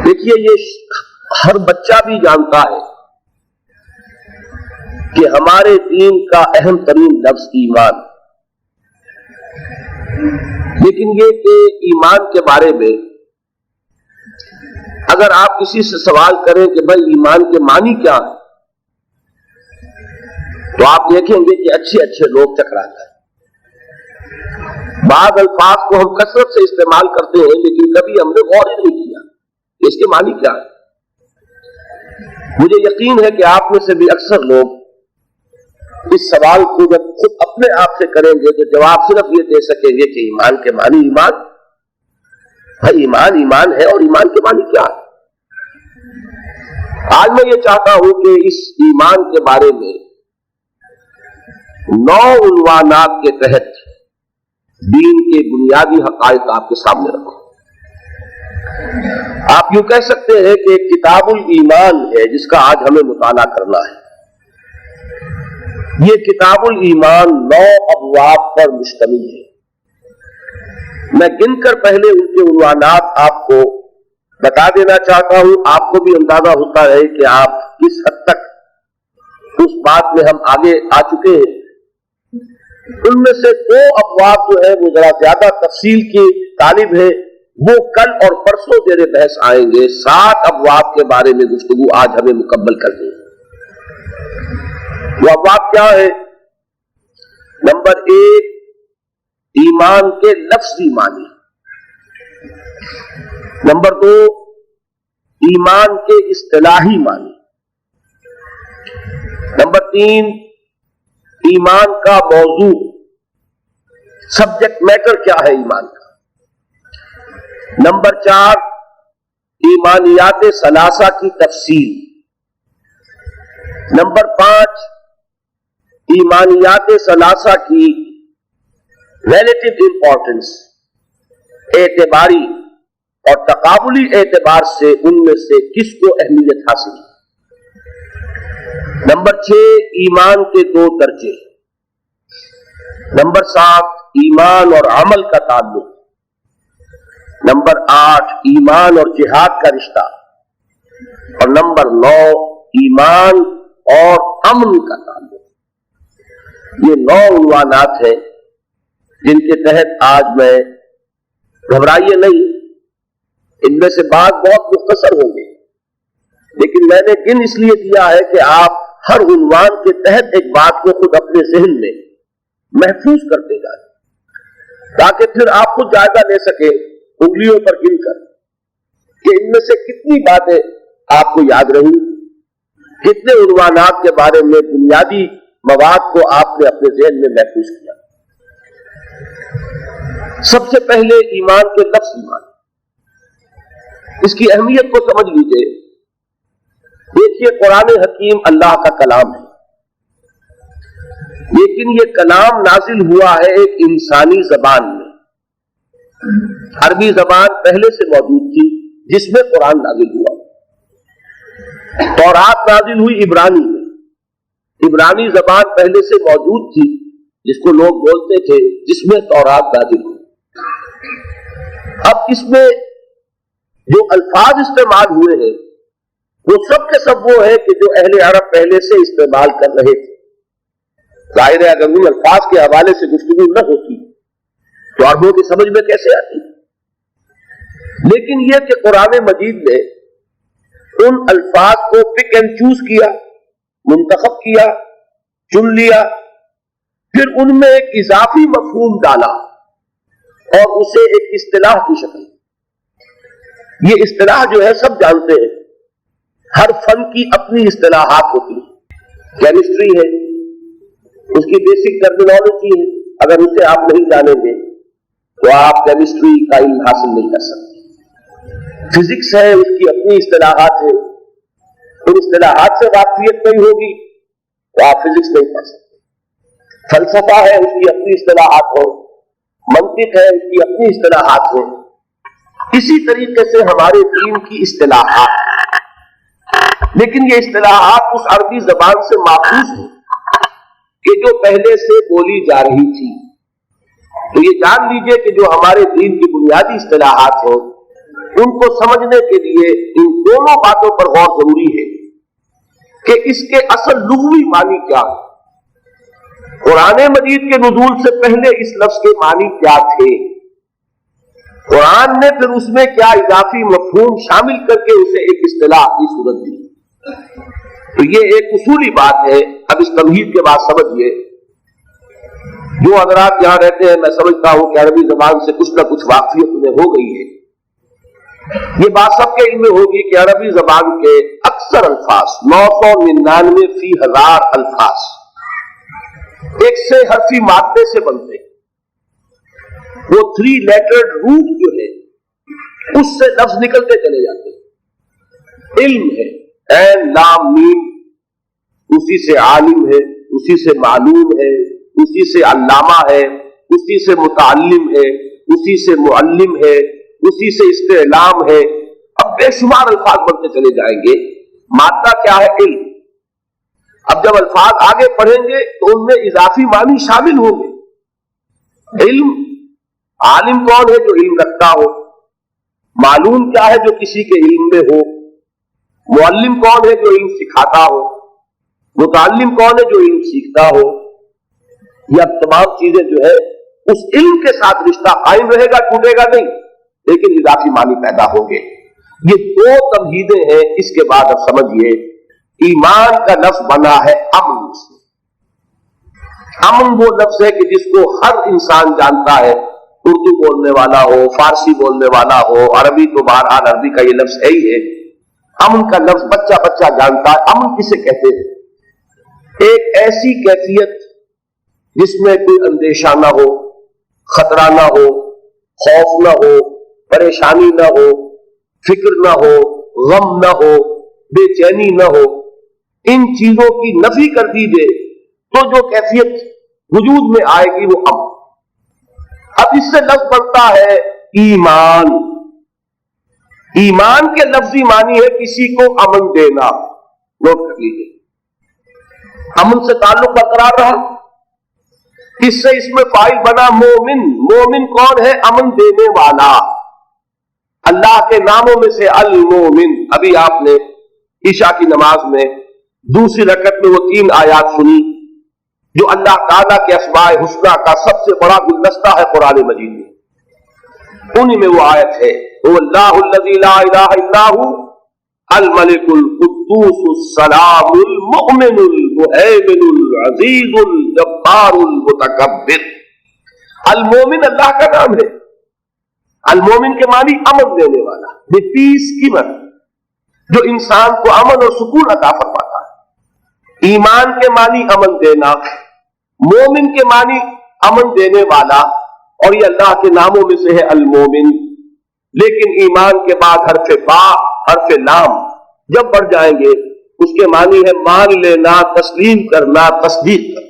دیکھیے یہ ہر بچہ بھی جانتا ہے کہ ہمارے دین کا اہم ترین لفظ ایمان، لیکن یہ کہ ایمان کے بارے میں اگر آپ کسی سے سوال کریں کہ بھائی ایمان کے معنی کیا ہے، تو آپ دیکھیں گے کہ اچھے اچھے لوگ ٹکراتے ہیں۔ بعض الفاظ کو ہم کثرت سے استعمال کرتے ہیں لیکن کبھی ہم نے غور ہی نہیں کیا اس کے معنی کیا ہے۔ مجھے یقین ہے کہ آپ میں سے بھی اکثر لوگ اس سوال کو جب خود اپنے آپ سے کریں گے تو جواب صرف یہ دے سکیں گے کہ ایمان کے معنی ایمان، بھائی ایمان ایمان ہے اور ایمان کے معنی کیا ہے۔ آج میں یہ چاہتا ہوں کہ اس ایمان کے بارے میں 9 عنوانات کے تحت دین کے بنیادی حقائق آپ کے سامنے رکھوں۔ آپ یوں کہہ سکتے ہیں کہ کتاب الایمان ہے جس کا آج ہمیں مطالعہ کرنا ہے۔ یہ کتاب الایمان 9 ابواب پر مشتمل ہے۔ میں گن کر پہلے ان کے عنوانات آپ کو بتا دینا چاہتا ہوں، آپ کو بھی اندازہ ہوتا ہے کہ آپ کس حد تک اس بات میں ہم آگے آ چکے ہیں۔ ان میں سے 2 ابواب جو ہے وہ ذرا زیادہ تفصیل کی طالب ہے، وہ کل اور پرسوں زیر بحث آئیں گے۔ 7 ابواب کے بارے میں گفتگو آج ہمیں مکمل کرنی ہے۔ وہ ابواب کیا ہے؟ نمبر 1 ایمان کے لفظی معنی، نمبر 2 ایمان کے اصطلاحی معنی، نمبر 3 ایمان کا موضوع، سبجیکٹ میٹر کیا ہے ایمان کا، نمبر 4 ایمانیات ثلاثہ کی تفصیل، نمبر 5 ایمانیات ثلاثہ کی ریلیٹو امپورٹنس، اعتباری اور تقابلی اعتبار سے ان میں سے کس کو اہمیت حاصل ہے، نمبر 6 ایمان کے 2 درجے، نمبر 7 ایمان اور عمل کا تعلق، نمبر 8 ایمان اور جہاد کا رشتہ، اور نمبر 9 ایمان اور امن کا تعلق۔ یہ 9 عنوانات ہیں جن کے تحت آج میں، گھبرائیے نہیں، ان میں سے بعض بہت مختصر ہوں گے لیکن میں نے گن اس لیے دیا ہے کہ آپ ہر عنوان کے تحت ایک بات کو خود اپنے ذہن میں محفوظ کرتے جائیں تاکہ پھر آپ خود جائزہ لے سکیں انگلیوں پر گن کر کہ ان میں سے کتنی باتیں آپ کو یاد رہی، کتنے عنوانات کے بارے میں بنیادی مواد کو آپ نے اپنے ذہن میں محفوظ کیا۔ سب سے پہلے ایمان کے لفظ ایمان، اس کی اہمیت کو سمجھ لیجئے۔ دیکھیے قرآن حکیم اللہ کا کلام ہے، لیکن یہ کلام نازل ہوا ہے ایک انسانی زبان میں۔ عربی زبان پہلے سے موجود تھی جس میں قرآن نازل ہوا، تورات نازل ہوئی عبرانی میں، عبرانی زبان پہلے سے موجود تھی جس کو لوگ بولتے تھے، جس میں تورات نازل ہوئی۔ اب اس میں جو الفاظ استعمال ہوئے ہیں وہ سب کے سب وہ ہے کہ جو اہل عرب پہلے سے استعمال کر رہے تھے۔ ظاہر ہے اگر ان الفاظ کے حوالے سے گفتگو نہ ہوتی تو عربوں کی سمجھ میں کیسے آتی، لیکن یہ کہ قرآن مجید نے ان الفاظ کو پک اینڈ چوز کیا، منتخب کیا، چن لیا، پھر ان میں ایک اضافی مفہوم ڈالا اور اسے ایک اصطلاح کی شکل۔ یہ اصطلاح جو ہے سب جانتے ہیں، ہر فن کی اپنی اصطلاحات ہوتی ہیں۔ کیمسٹری ہے، اس کی بیسک ٹرمینالوجی ہے، اگر اسے آپ نہیں جانیں گے تو آپ کیمسٹری کا علم حاصل نہیں کر سکتے۔ فزکس ہے، اس کی اپنی اصطلاحات ہے، ان اصطلاحات سے واقفیت نہیں ہوگی تو آپ فزکس نہیں پڑھ سکتے۔ فلسفہ ہے، اس کی اپنی اصطلاحات ہو، منطق ہے، اس کی اپنی اصطلاحات ہو۔ اسی طریقے سے ہمارے دین کی اصطلاحات، لیکن یہ اصطلاحات اس عربی زبان سے ماخوذ ہیں کہ جو پہلے سے بولی جا رہی تھی۔ تو یہ جان لیجئے کہ جو ہمارے دین کی بنیادی اصطلاحات ہیں ان کو سمجھنے کے لیے ان دونوں باتوں پر غور ضروری ہے کہ اس کے اصل لغوی معنی کیا ہے۔ قرآن مجید کے نزول سے پہلے اس لفظ کے معنی کیا تھے، قرآن نے پھر اس میں کیا اضافی مفہوم شامل کر کے اسے ایک اصطلاح کی صورت دی۔ تو یہ ایک اصولی بات ہے۔ اب اس تمہید کے بعد سمجھیے، جو حضرات یہاں رہتے ہیں میں سمجھتا ہوں کہ عربی زبان سے کچھ نہ کچھ واقفیت انہیں ہو گئی ہے۔ یہ بات سب کے علم میں ہوگی کہ عربی زبان کے اکثر الفاظ 999 فی ہزار الفاظ ایک سے حرفی مادے سے بنتے ہیں۔ وہ 3 لیٹرڈ روٹ جو ہے اس سے لفظ نکلتے چلے جاتے ہیں۔ علم ہے، عین لام میم، اسی سے عالم ہے، اسی سے معلوم ہے، اسی سے علامہ ہے، اسی سے متعلم ہے، اسی سے معلم ہے، اسی سے استعلام ہے۔ اب بے شمار الفاظ بنتے چلے جائیں گے۔ مادہ کیا ہے؟ علم۔ اب جب الفاظ آگے پڑھیں گے تو ان میں اضافی معنی شامل ہوں گے۔ علم، عالم کون ہے؟ جو علم رکھتا ہو۔ معلوم کیا ہے؟ جو کسی کے علم میں ہو۔ معلم کون ہے؟ جو علم سکھاتا ہو۔ متعلم کون ہے؟ جو علم سیکھتا ہو۔ یہ تمام چیزیں جو ہے اس علم کے ساتھ رشتہ قائم رہے گا، ٹوٹے گا نہیں، لیکن اضافی معنی پیدا ہوں گے۔ یہ 2 تمہیدیں ہیں۔ اس کے بعد اب سمجھیے، ایمان کا لفظ بنا ہے امن سے۔ امن وہ لفظ ہے کہ جس کو ہر انسان جانتا ہے، اردو بولنے والا ہو، فارسی بولنے والا ہو، عربی تو بہرحال عربی کا یہ لفظ ہے ہی ہے۔ امن کا لفظ بچہ بچہ جانتا ہے۔ امن کسے کہتے ہیں؟ ایک ایسی کیفیت جس میں کوئی اندیشہ نہ ہو، خطرہ نہ ہو، خوف نہ ہو، پریشانی نہ ہو، فکر نہ ہو، غم نہ ہو، بے چینی نہ ہو۔ ان چیزوں کی نفی کر دیجئے تو جو کیفیت وجود میں آئے گی وہ امن۔ اب اس سے لفظ بنتا ہے ایمان۔ ایمان کے لفظی معنی ہے کسی کو امن دینا۔ نوٹ کر لیجئے، امن سے تعلق برقرار رہا، اس سے اس میں فاعل بنا مومن۔ مومن کون ہے؟ امن دینے والا۔ اللہ کے ناموں میں سے المومن۔ ابھی آپ نے عشاء کی نماز میں دوسری رکعت میں وہ 3 آیات سنی جو اللہ تعالیٰ کے اسماء حسنیٰ کا سب سے بڑا گلدستہ ہے قرآن مجید میں۔ انہی میں وہ آیت ہے، هو اللہ الذی لا الہ الا هو الملک القدوس السلام المؤمن المہیمن العزیز الجبار المتکبر۔ المومن اللہ کا نام ہے۔ المومن کے معنی امن دینے والا، دی پیس گیور، جو انسان کو امن اور سکون عطا فرماتا ہے۔ ایمان کے معنی امن دینا، مومن کے معنی امن دینے والا، اور یہ اللہ کے ناموں میں سے ہے المومن۔ لیکن ایمان کے بعد حرف با، حرف لام جب بڑھ جائیں گے اس کے معنی ہے مان لینا، تسلیم کرنا، تصدیق کرنا۔